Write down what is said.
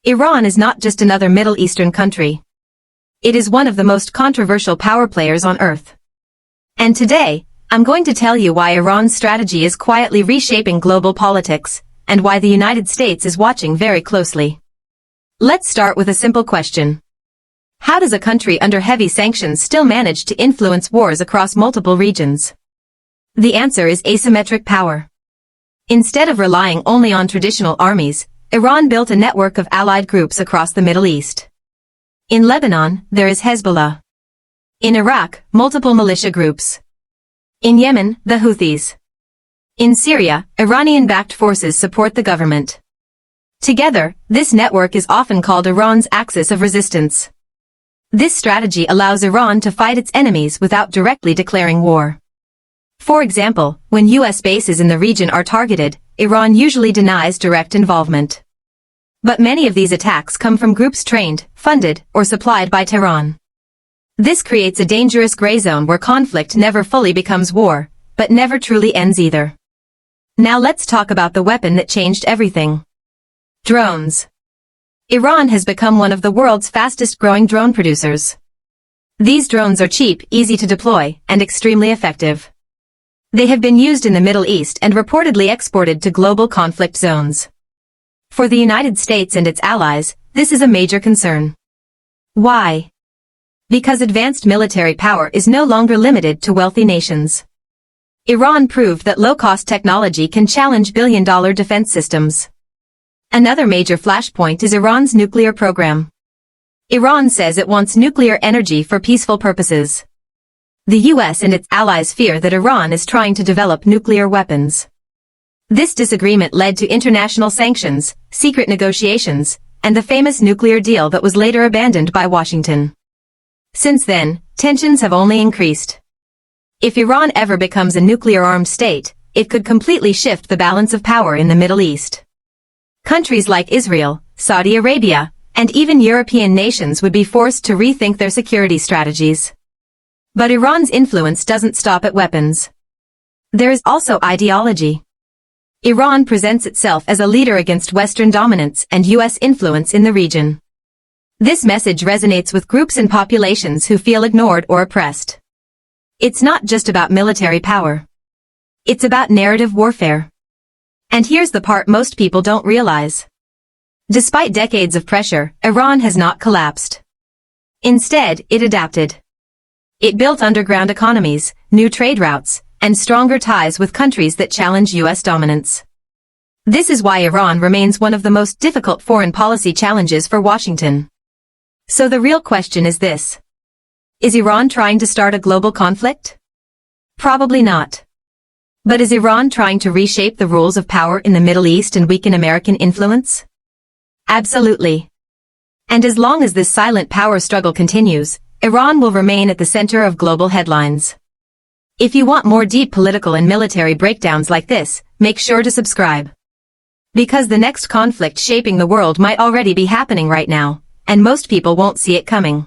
Iran is not just another Middle Eastern country. It is one of the most controversial power players on Earth. And today, I'm going to tell you why Iran's strategy is quietly reshaping global politics, and why the United States is watching very closely. Let's start with a simple question. How does a country under heavy sanctions still manage to influence wars across multiple regions? The answer is asymmetric power. Instead of relying only on traditional armies, Iran built a network of allied groups across the Middle East. In Lebanon, there is Hezbollah. In Iraq, multiple militia groups. In Yemen, the Houthis. In Syria, Iranian-backed forces support the government. Together, this network is often called Iran's axis of resistance. This strategy allows Iran to fight its enemies without directly declaring war. For example, when U.S. bases in the region are targeted, Iran usually denies direct involvement. But many of these attacks come from groups trained, funded, or supplied by Tehran. This creates a dangerous gray zone where conflict never fully becomes war, but never truly ends either. Now let's talk about the weapon that changed everything. Drones. Iran has become one of the world's fastest-growing drone producers. These drones are cheap, easy to deploy, and extremely effective. They have been used in the Middle East and reportedly exported to global conflict zones. For the United States and its allies, this is a major concern. Why? Because advanced military power is no longer limited to wealthy nations. Iran proved that low-cost technology can challenge billion-dollar defense systems. Another major flashpoint is Iran's nuclear program. Iran says it wants nuclear energy for peaceful purposes. The U.S. and its allies fear that Iran is trying to develop nuclear weapons. This disagreement led to international sanctions, secret negotiations, and the famous nuclear deal that was later abandoned by Washington. Since then, tensions have only increased. If Iran ever becomes a nuclear-armed state, it could completely shift the balance of power in the Middle East. Countries like Israel, Saudi Arabia, and even European nations would be forced to rethink their security strategies. But Iran's influence doesn't stop at weapons. There is also ideology. Iran presents itself as a leader against Western dominance and U.S. influence in the region. This message resonates with groups and populations who feel ignored or oppressed. It's not just about military power. It's about narrative warfare. And here's the part most people don't realize. Despite decades of pressure, Iran has not collapsed. Instead, it adapted. It built underground economies, new trade routes, and stronger ties with countries that challenge U.S. dominance. This is why Iran remains one of the most difficult foreign policy challenges for Washington. So the real question is this. Is Iran trying to start a global conflict? Probably not. But is Iran trying to reshape the rules of power in the Middle East and weaken American influence? Absolutely. And as long as this silent power struggle continues, Iran will remain at the center of global headlines. If you want more deep political and military breakdowns like this, make sure to subscribe. Because the next conflict shaping the world might already be happening right now, and most people won't see it coming.